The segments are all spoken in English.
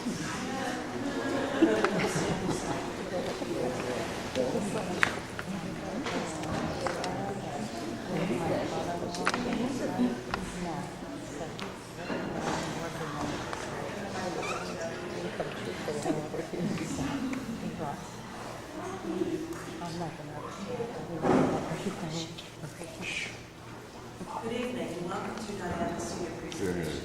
Good evening and welcome to Diana's Senior Presentation.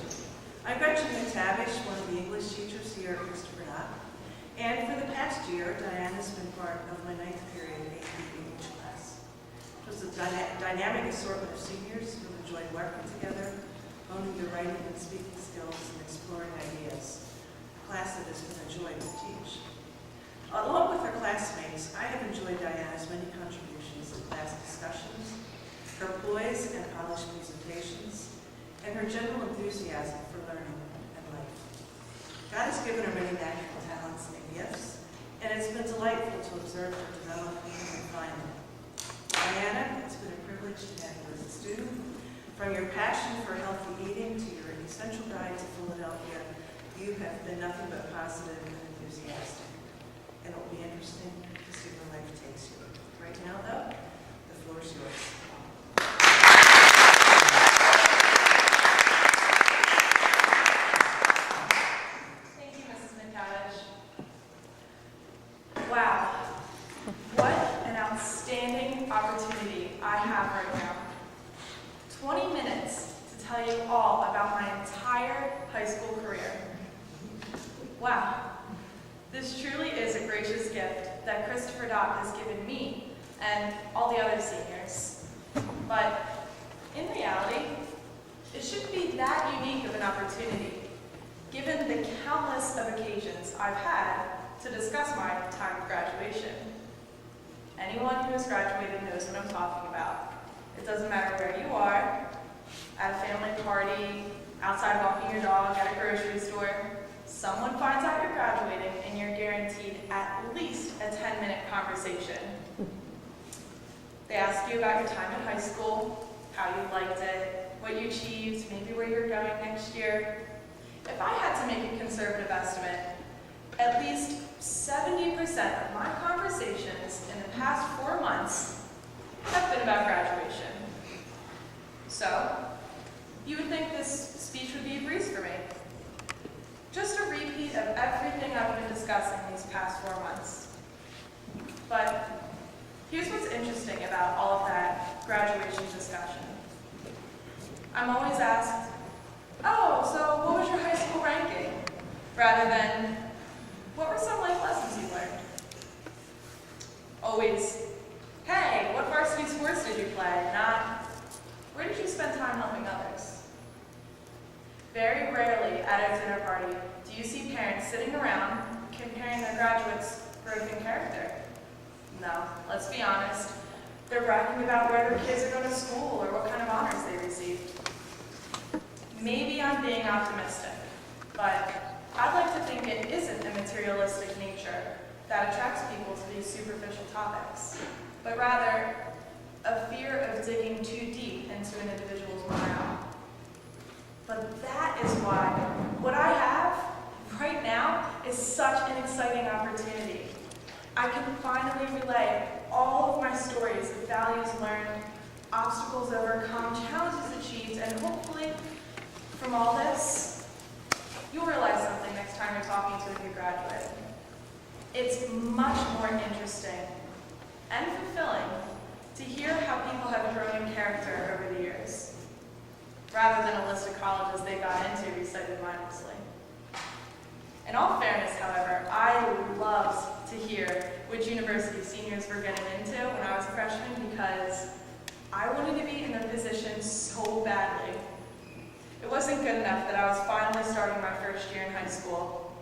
I'm Gretchen McTavish, one of the English teachers here at Christopher Dock. And for the past year, Diana's been part of my 9th period AP English class. It was a dynamic assortment of seniors who enjoyed working together, honing their writing and speaking skills, and exploring ideas. A class that has been a joy to teach. Along with her classmates, I have enjoyed Diana's many contributions to class discussions, her poise and polished presentations, and her general enthusiasm for learning and life. God has given her many natural talents and gifts, and it's been delightful to observe her develop and refine them. Diana, it's been a privilege to have you as a student. From your passion for healthy eating to your essential guide to Philadelphia, you have been nothing but positive and enthusiastic. And it will be interesting to see where life takes you. Right now, though, the floor is yours. Thank you, Mrs. McTavish. Wow, what an outstanding opportunity I have right now. 20 minutes to tell you all about my entire high school career. Wow. This truly is a gracious gift that Christopher Dock has given me and all the other seniors. But in reality, it shouldn't be that unique of an opportunity, given the countless of occasions I've had to discuss my time of graduation. Anyone who has graduated knows what I'm talking about. It doesn't matter where you are, at a family party, outside walking your dog, at a grocery store. Someone finds out you're graduating and you're guaranteed at least a 10-minute conversation. They ask you about your time in high school, how you liked it, what you achieved, maybe where you're going next year. If I had to make a conservative estimate, at least 70% of my conversations in the past 4 months have been about graduation. So, you would think this speech would be a breeze for me. Just a repeat of everything I've been discussing these past 4 months. But here's what's interesting about all of that graduation discussion. I'm always asked, oh, so what was your high school ranking? Rather than, what were some life lessons you learned? Always, hey, what varsity sports did you play? Not, where did you spend time helping others? Very rarely at a dinner party do you see parents sitting around comparing their graduates' growth in character. No, let's be honest. They're bragging about where their kids are going to school or what kind of honors they received. Maybe I'm being optimistic, but I'd like to think it isn't a materialistic nature that attracts people to these superficial topics, but rather a fear of digging too deep into an individual's morale. But that is why what I have right now is such an exciting opportunity. I can finally relay all of my stories of values learned, obstacles overcome, challenges achieved, and hopefully from all this, you'll realize something next time you're talking to a new graduate. It's much more interesting and fulfilling to hear how people have grown in character over the years, rather than a list of colleges they got into recited mindlessly. In all fairness, however, I loved to hear which university seniors were getting into when I was a freshman because I wanted to be in their position so badly. It wasn't good enough that I was finally starting my first year in high school.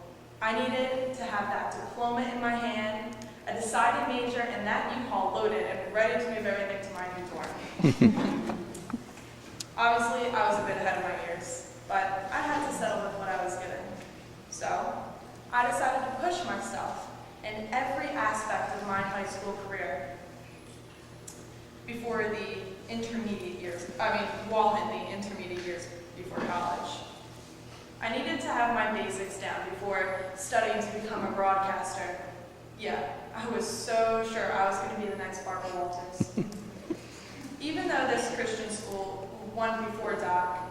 I needed to have that diploma in my hand, a decided major, and that U-Haul loaded and ready to move everything to my new dorm. Obviously, I was a bit ahead of my years, but I had to settle with what I was given. So, I decided to push myself in every aspect of my high school career before the intermediate years, while in the intermediate years before college. I needed to have my basics down before studying to become a broadcaster. Yeah, I was so sure I was going to be the next Barbara Walters. Even though this Christian school, one before Doc,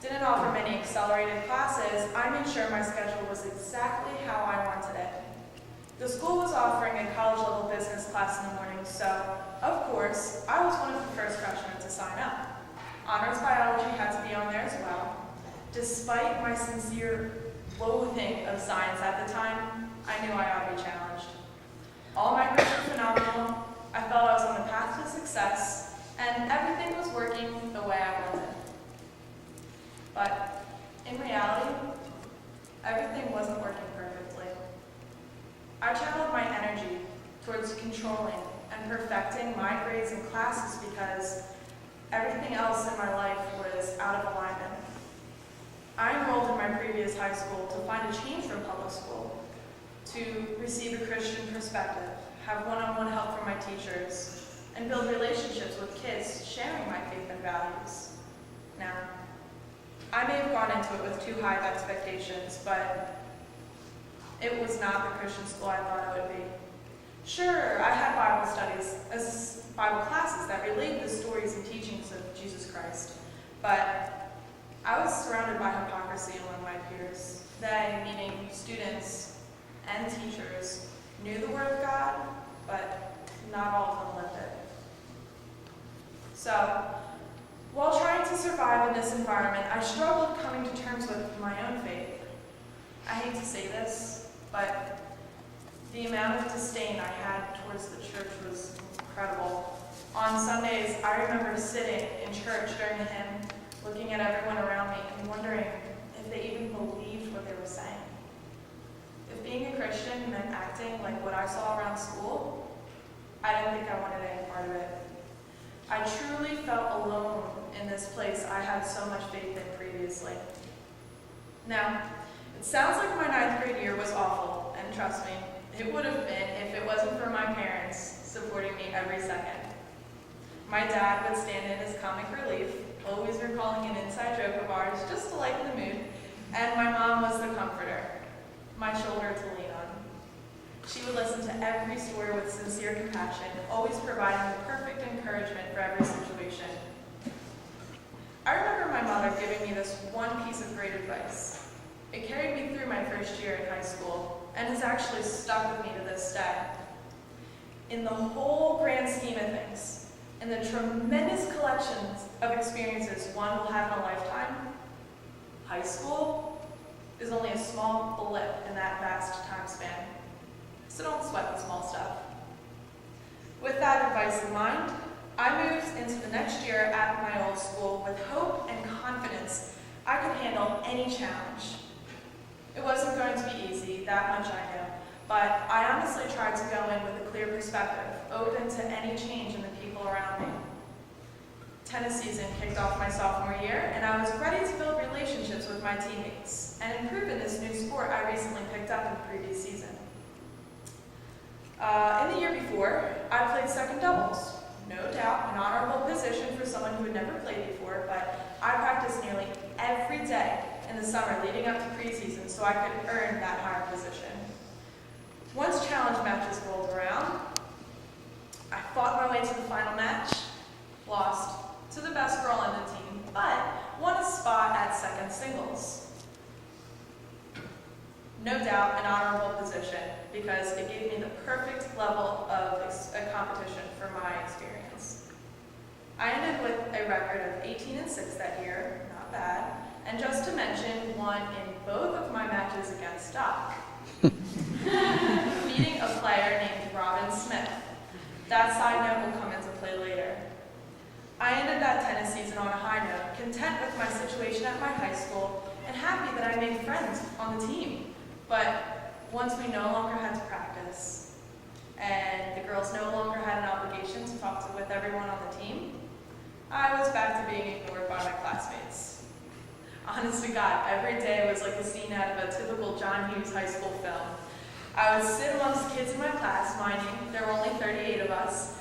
didn't offer many accelerated classes, I made sure my schedule was exactly how I wanted it. The school was offering a college-level business class in the morning, so, of course, I was one of the first freshmen to sign up. Honors biology had to be on there as well. Despite my sincere loathing of science at the time, I knew I ought to be challenged. All my grades were phenomenal, I felt I was on the path to success, and everything was working the way I wanted. But, in reality, everything wasn't working perfectly. I channeled my energy towards controlling and perfecting my grades and classes because everything else in my life was out of alignment. I enrolled in my previous high school to find a change from public school, to receive a Christian perspective, have one-on-one help from my teachers, and build relationships with kids sharing my faith and values. Now, I may have gone into it with too high of expectations, but it was not the Christian school I thought it would be. Sure, I had Bible studies, as Bible classes that relayed the stories and teachings of Jesus Christ, but I was surrounded by hypocrisy among my peers. They, meaning students and teachers, knew the Word of God, but not all of them lived it. So, while trying to survive in this environment, I struggled coming to terms with my own faith. I hate to say this, but the amount of disdain I had towards the church was incredible. On Sundays, I remember sitting in church during the hymn, looking at everyone around me and wondering if they even believed what they were saying. If being a Christian meant acting like what I saw around school, I didn't think I wanted any part of it. I truly felt alone in this place I had so much faith in previously. Now, it sounds like my 9th grade year was awful, and trust me, it would have been if it wasn't for my parents supporting me every second. My dad would stand in as comic relief, always recalling an inside joke of ours just to lighten the mood, and my mom was the comforter, my shoulder to lean on. She would listen to every story with sincere compassion, always providing the perfect encouragement for every situation. I remember my mother giving me this one piece of great advice. It carried me through my first year in high school, and has actually stuck with me to this day. In the whole grand scheme of things, in the tremendous collections of experiences one will have in a lifetime, high school is only a small blip in that vast time span. So don't sweat the small stuff. With that advice in mind, I moved into the next year at my old school with hope and confidence I could handle any challenge. It wasn't going to be easy, that much I knew, but I honestly tried to go in with a clear perspective, open to any change in the people around me. Tennis season kicked off my sophomore year, and I was ready to build relationships with my teammates and improve in this new sport I recently picked up in the previous season. In the year before, I played second doubles. No doubt an honorable position for someone who had never played before, but I practiced nearly every day in the summer leading up to preseason so I could earn that higher position. Once challenge matches rolled around, I fought my way to the final match, lost to the best girl on the team, but won a spot at second singles. No doubt an honorable position because it gave me the perfect level of a competition for my experience. I ended with a record of 18-6 that year, not bad, and just to mention, won in both of my matches against Doc, beating a player named Robin Smith. That side note will come into play later. I ended that tennis season on a high note, content with my situation at my high school, and happy that I made friends on the team. But once we no longer had to practice, and the girls no longer had an obligation to talk with everyone on the team, I was back to being ignored by my classmates. Honest to God, every day was like a scene out of a typical John Hughes high school film. I would sit amongst kids in my class, minding there were only 38 of us,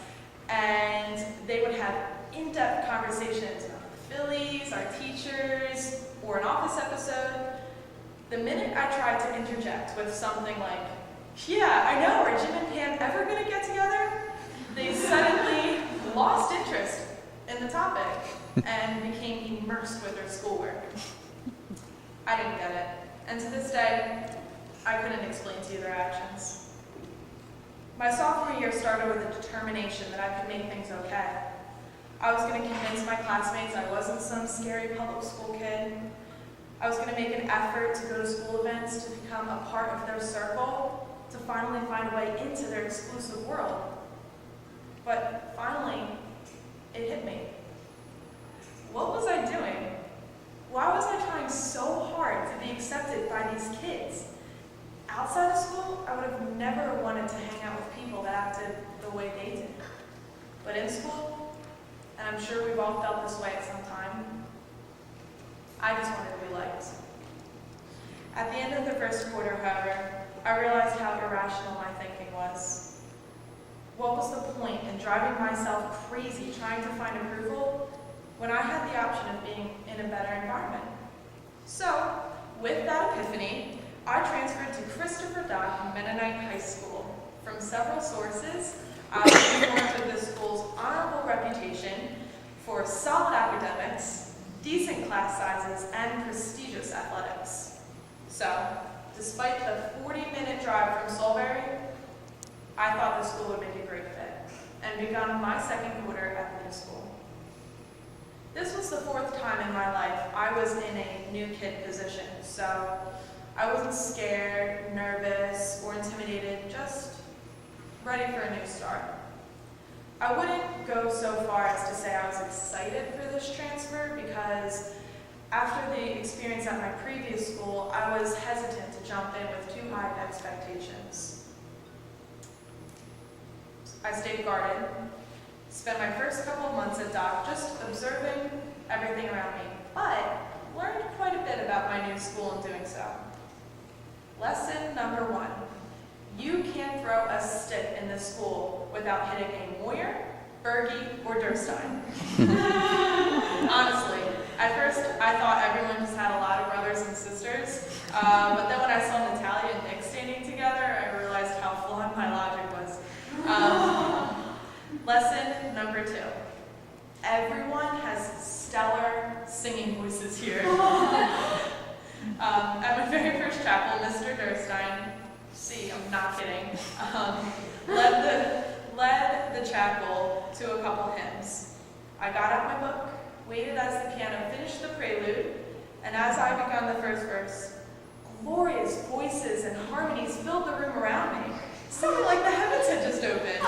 and they would have in-depth conversations about the Phillies, our teachers, or an office episode. The minute I tried to interject with something like, yeah, I know, are Jim and Pam ever going to get together? They suddenly lost interest in the topic and became immersed with their schoolwork. I didn't get it, and to this day, I couldn't explain to you their actions. My sophomore year started with a determination that I could make things okay. I was going to convince my classmates I wasn't some scary public school kid. I was going to make an effort to go to school events, to become a part of their circle, to finally find a way into their exclusive world. But finally, it hit me. What was I doing? Why was I trying so hard to be accepted by these kids? Outside of school, I would have never wanted to hang out with people that acted the way they did. But in school, and I'm sure we've all felt this way at some time, I just wanted to be liked. At the end of the first quarter, however, I realized how irrational my thinking was. What was the point in driving myself crazy trying to find approval when I had the option of being in a better environment? So, with that epiphany, I transferred to Christopher Dock Mennonite High School. From several sources, I was informed of the school's honorable reputation for solid academics, decent class sizes, and prestigious athletics. So, despite the 40-minute drive from Solberry, I thought the school would make a great fit, and begun my second quarter at the new school. This was the fourth time in my life I was in a new kid position, so I wasn't scared, nervous, or intimidated, just ready for a new start. I wouldn't go so far as to say I was excited for this transfer because after the experience at my previous school, I was hesitant to jump in with too high expectations. I stayed guarded, spent my first couple of months at Dock just observing everything around me, but learned quite a bit about my new school in doing so. Lesson number 1, you can't throw a stick in this school without hitting a Moyer, Berge, or Durstein. Honestly, at first I thought everyone just had a lot of brothers and sisters, but then when I saw Natalia and Nick standing together, I realized how flawed my logic was. Lesson number 2, everyone has stellar singing voices here. At my very first chapel, Mr. Durstein, I'm not kidding, led the chapel to a couple hymns. I got out my book, waited as the piano finished the prelude, and as I began the first verse, glorious voices and harmonies filled the room around me, sounding like the heavens had just opened.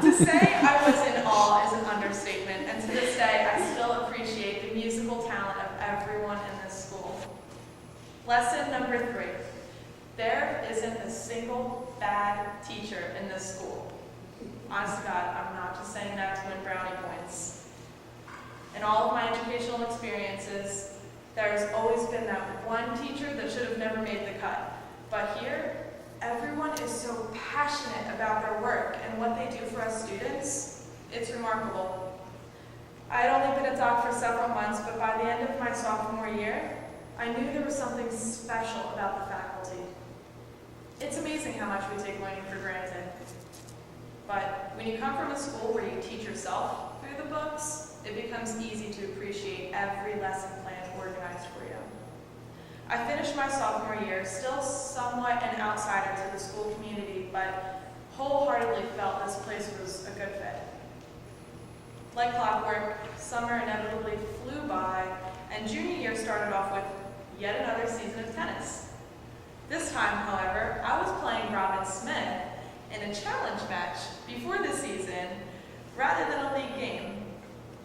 To say I was in awe is an understatement, and to this day I still appreciate the musical talent of everyone in this school. Lesson number 3. There isn't a single bad teacher in this school. Honest to God, I'm not just saying that to win brownie points. In all of my educational experiences, there's always been that one teacher that should have never made the cut. But here, everyone is so passionate about their work and what they do for us students. It's remarkable. I had only been at Dock for several months, but by the end of my sophomore year, I knew there was something special about the faculty. It's amazing how much we take learning for granted. But when you come from a school where you teach yourself through the books, it becomes easy to appreciate every lesson plan organized for you. I finished my sophomore year, still somewhat an outsider to the school community, but wholeheartedly felt this place was a good fit. Like clockwork, summer inevitably flew by, and junior year started off with yet another season of tennis. This time, however, I was playing Robin Smith in a challenge match before the season, rather than a league game.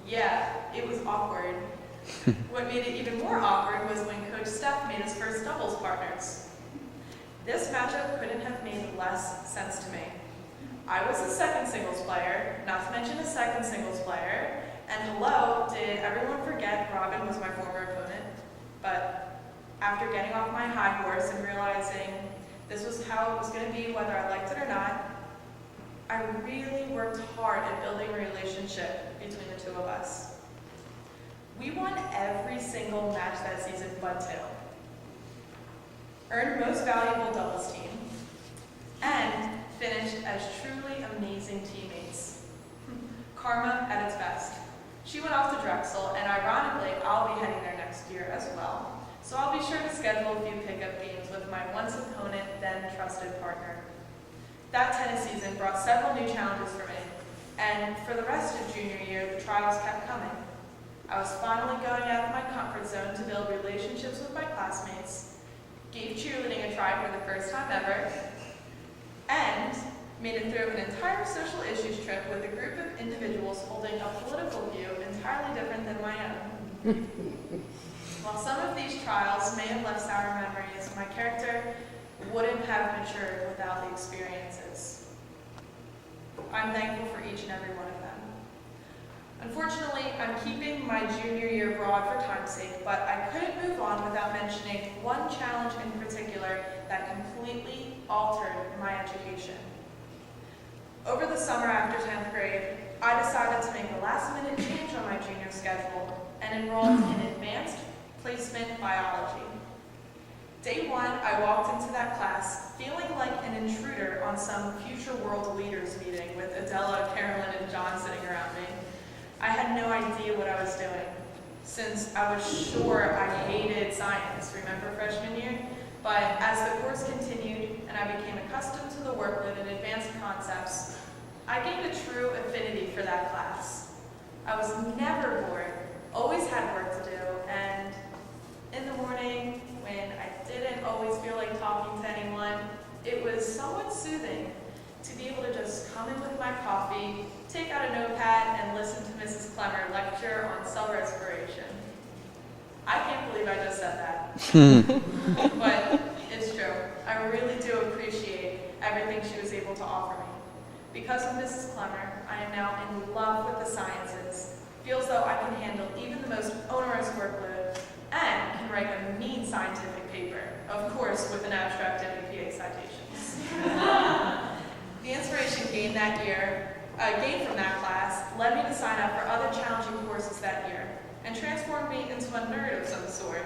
Yeah, it was awkward. What made it even more awkward was when Coach Steph made his first doubles partners. This matchup couldn't have made less sense to me. I was a second singles player, not to mention a second singles player, and hello, did everyone forget Robin was my former opponent? But after getting off my high horse and realizing this was how it was going to be whether I liked it or not, I really worked hard at building a relationship between the two of us. We won every single match that season but 2. earned Most Valuable Doubles Team, and finished as truly amazing teammates. Karma at its best. She went off to Drexel, and ironically, I'll be heading there next year as well. So I'll be sure to schedule a few pickup games with my once opponent, then trusted partner. That tennis season brought several new challenges for me, and for the rest of junior year, the trials kept coming. I was finally going out of my comfort zone to build relationships with my classmates, gave cheerleading a try for the first time ever, and made it through an entire social issues trip with a group of individuals holding a political view entirely different than my own. While some of these trials may have left sour memories, my character wouldn't have matured without the experiences. I'm thankful for each and every one of them. Unfortunately, I'm keeping my junior year broad for time's sake, but I couldn't move on without mentioning one challenge in particular that completely altered my education. Over the summer after 10th grade, I decided to make a last-minute change on my junior schedule and enrolled in advanced placement biology. Day one, I walked into that class feeling like an intruder on some future world leaders meeting with Adela, Carolyn, and John sitting around me. I had no idea what I was doing, since I was sure I hated science, remember freshman year? But as the course continued and I became accustomed to the workload and advanced concepts, I gained a true affinity for that class. I was never bored, always had work to do, and in the morning, when I didn't always feel like talking to anyone, it was somewhat soothing to be able to just come in with my coffee, take out a notepad, and listen to Mrs. Clemmer lecture on cell respiration. I can't believe I just said that. But it's true. I really do appreciate everything she was able to offer me. Because of Mrs. Clemmer, I am now in love with the sciences, feel as though I can handle even the most onerous workload, and can write a mean scientific paper, of course with an abstract and EPA citations. The inspiration gained from that class led me to sign up for other challenging courses that year, and transformed me into a nerd of some sort.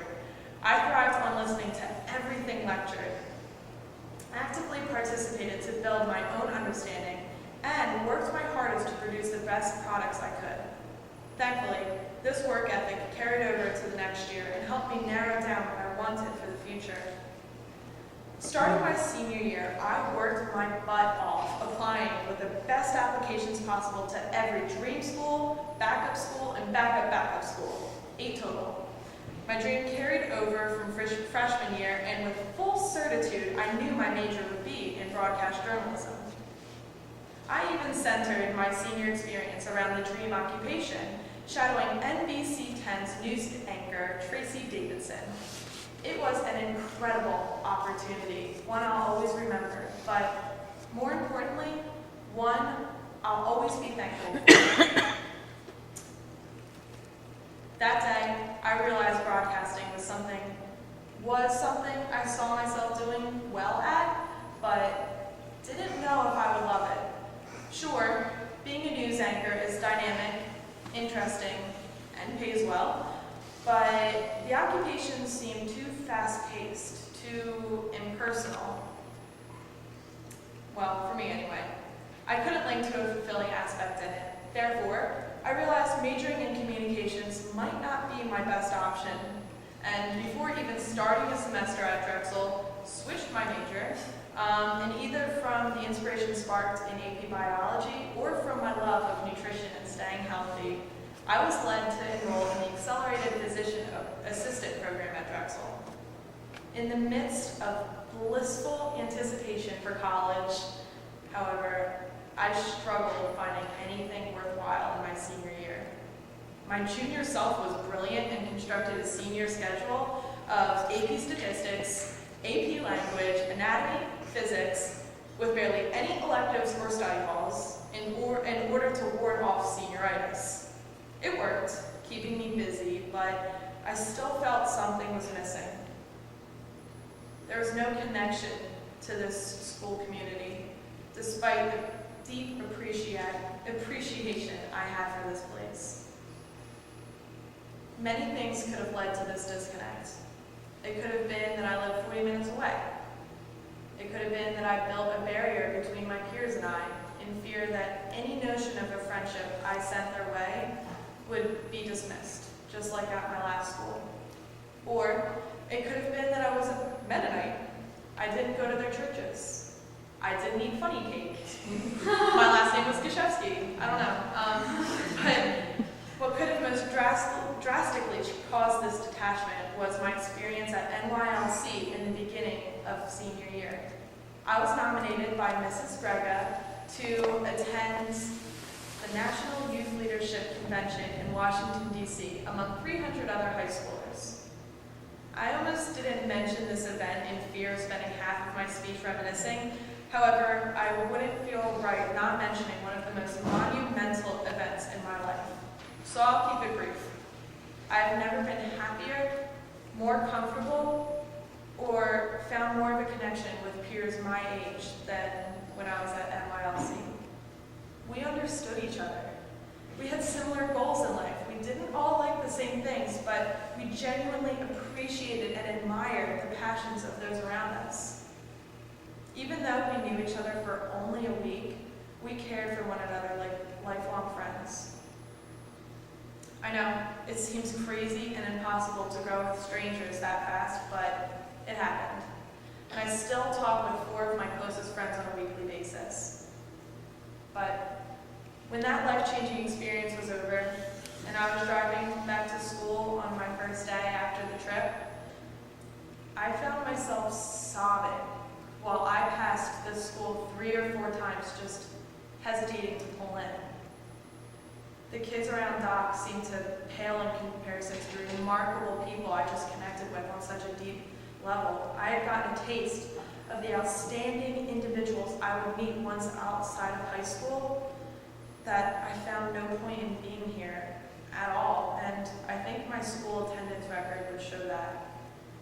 I thrived on listening to everything lectured, actively participated to build my own understanding, and worked my hardest to produce the best products I could. Thankfully, this work ethic carried over to the next year and helped me narrow down what I wanted for the future. Starting my senior year, I worked my butt off applying with the best applications possible to every dream school, backup school, and backup school, 8 total. My dream carried over from freshman year, and with full certitude, I knew my major would be in broadcast journalism. I even centered my senior experience around the dream occupation, shadowing NBC 10's news anchor, Tracy Davidson. It was an incredible opportunity, one I'll always remember, but more importantly, one I'll always be thankful for. That day, I realized broadcasting was something I saw myself doing well at, but didn't know if I would love it. Sure, being a news anchor is dynamic, interesting, and pays well, but the occupation seemed too fast-paced, too impersonal. Well, for me anyway. I couldn't link to a fulfilling aspect in it. Therefore, I realized majoring in communications might not be my best option, and before even starting a semester at Drexel, switched my major, and either from the inspiration sparked in AP Biology or from my love of nutrition and staying healthy, I was led to enroll in the Accelerated Physician Assistant program at Drexel. In the midst of blissful anticipation for college, however, I struggled finding anything worthwhile in my senior year. My junior self was brilliant and constructed a senior schedule of AP Statistics, AP Language, Anatomy, Physics, with barely any electives or study halls in order to ward off senioritis. It worked, keeping me busy, but I still felt something was missing. There was no connection to this school community, despite the deep appreciation I had for this place. Many things could have led to this disconnect. It could have been that I lived 40 minutes away. It could have been that I built a barrier between my peers and I in fear that any notion of a friendship I sent their way would be dismissed, just like at my last school. Or it could have been that I was a Mennonite. I didn't go to their churches. I didn't eat funny cake. My last name was Gashevsky. I don't know. But what could have most drastically caused this detachment was my experience at NYLC in the beginning of senior year. I was nominated by Mrs. Grega to attend the National Youth Leadership Convention in Washington, D.C., among 300 other high schoolers. I almost didn't mention this event in fear of spending half of my speech reminiscing. However, I wouldn't feel right not mentioning one of the most monumental events in my life. So I'll keep it brief. I've never been happier, more comfortable, or found more of a connection with peers my age than when I was at NYLC. We understood each other. We had similar goals in life. We didn't all like the same things, but we genuinely appreciated and admired the passions of those around us. Even though we knew each other for only a week, we cared for one another like lifelong friends. I know, it seems crazy and impossible to grow with strangers that fast, but it happened. And I still talk with 4 of my closest friends on a weekly basis. But when that life-changing experience was over, and I was driving back to school on my first day after the trip, I found myself sobbing while I passed the school 3 or 4 times, just hesitating to pull in. The kids around Doc seemed to pale in comparison to the remarkable people I just connected with on such a deep level. I had gotten a taste of the outstanding individuals I would meet once outside of high school that I found no point in being here at all, and I think my school attendance record would show that.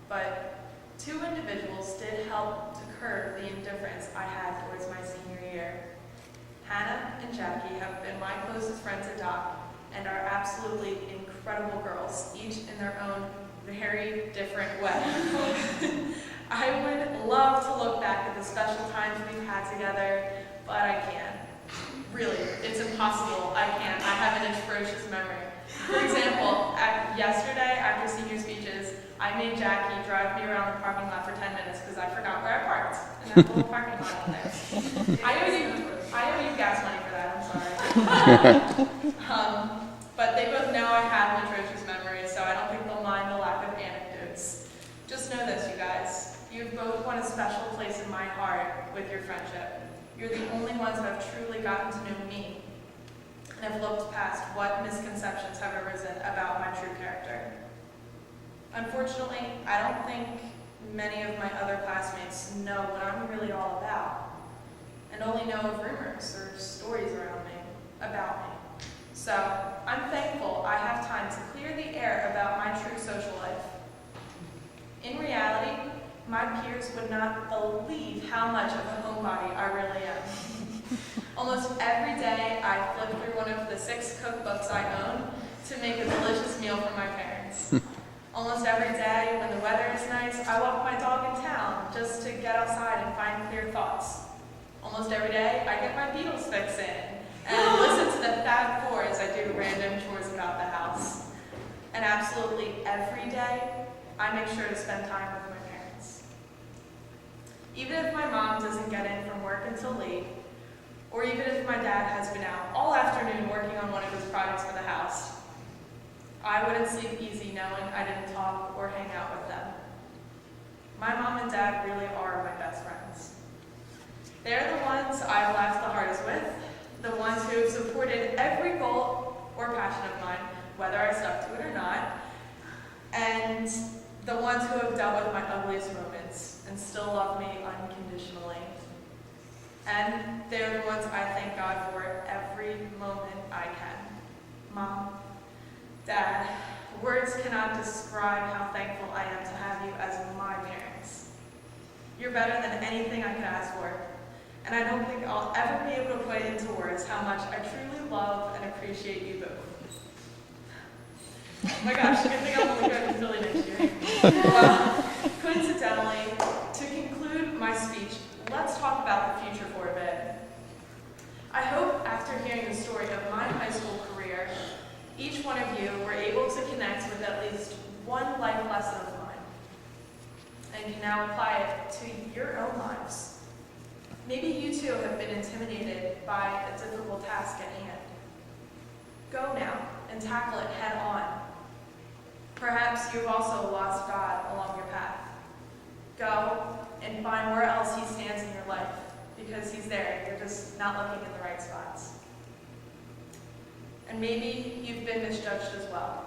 But 2 individuals did help to curb the indifference I had towards my senior year. Hannah and Jackie have been my closest friends at Doc and are absolutely incredible girls, each in their own very different way. I would love to look back at the special times we've had together, but I can't. Really, it's impossible. I can't. I have an atrocious memory. For example, yesterday, after senior speeches, I made Jackie drive me around the parking lot for 10 minutes because I forgot where I parked in that little parking lot out there. I owe you gas money for that, I'm sorry. But they both know I have an atrocious memory, so I don't think they'll mind the lack of anecdotes. Just know this, you guys. You've both won a special place in my heart with your friendship. You're the only ones who have truly gotten to know me and have looked past what misconceptions have arisen about my true character. Unfortunately, I don't think many of my other classmates know what I'm really all about, and only know of rumors or stories around me, about me. So, I'm thankful I have time to clear the air about my true social life. In reality, my peers would not believe how much of a homebody I really am. Almost every day, I flip through one of the 6 cookbooks I own to make a delicious meal for my parents. Almost every day, when the weather is nice, I walk my dog in town just to get outside and find clear thoughts. Almost every day, I get my Beatles fix in and listen to the Fab Four as I do random chores about the house. And absolutely every day, I make sure to spend time with my parents. Even if my mom doesn't get in from work until late, or even if my dad has been out all afternoon working on one of his projects for the house, I wouldn't sleep easy knowing I didn't talk or hang out with them. My mom and dad really are my best friends. They're the ones I've laughed the hardest with, the ones who have supported every goal or passion of mine, whether I stuck to it or not, and the ones who have dealt with my ugliest moments and still love me unconditionally. And they're the ones I thank God for every moment I can. Mom, Dad, words cannot describe how thankful I am to have you as my parents. You're better than anything I could ask for, and I don't think I'll ever be able to put into words how much I truly love and appreciate you both. Oh my gosh, good thing I'll only go to Philly next year. Coincidentally, to conclude my speech, let's talk about the future for a bit. I hope after hearing the story of my high school career, each one of you were able to connect with at least one life lesson of mine and can now apply it to your own lives. Maybe you too have been intimidated by a difficult task at hand. Go now and tackle it head on. Perhaps you've also lost God along your path. Go and find where else He stands in your life, because He's there. You're just not looking in the right spots. And maybe you've been misjudged as well.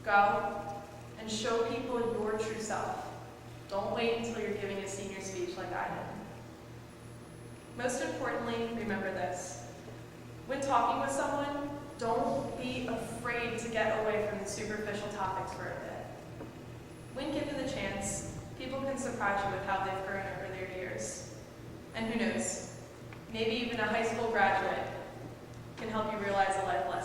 Go and show people your true self. Don't wait until you're giving a senior speech like I did. Most importantly, remember this. When talking with someone, don't be afraid to get away from the superficial topics for a bit. When given the chance, people can surprise you with how they've grown over their years. And who knows, maybe even a high school graduate can help you realize a life lesson.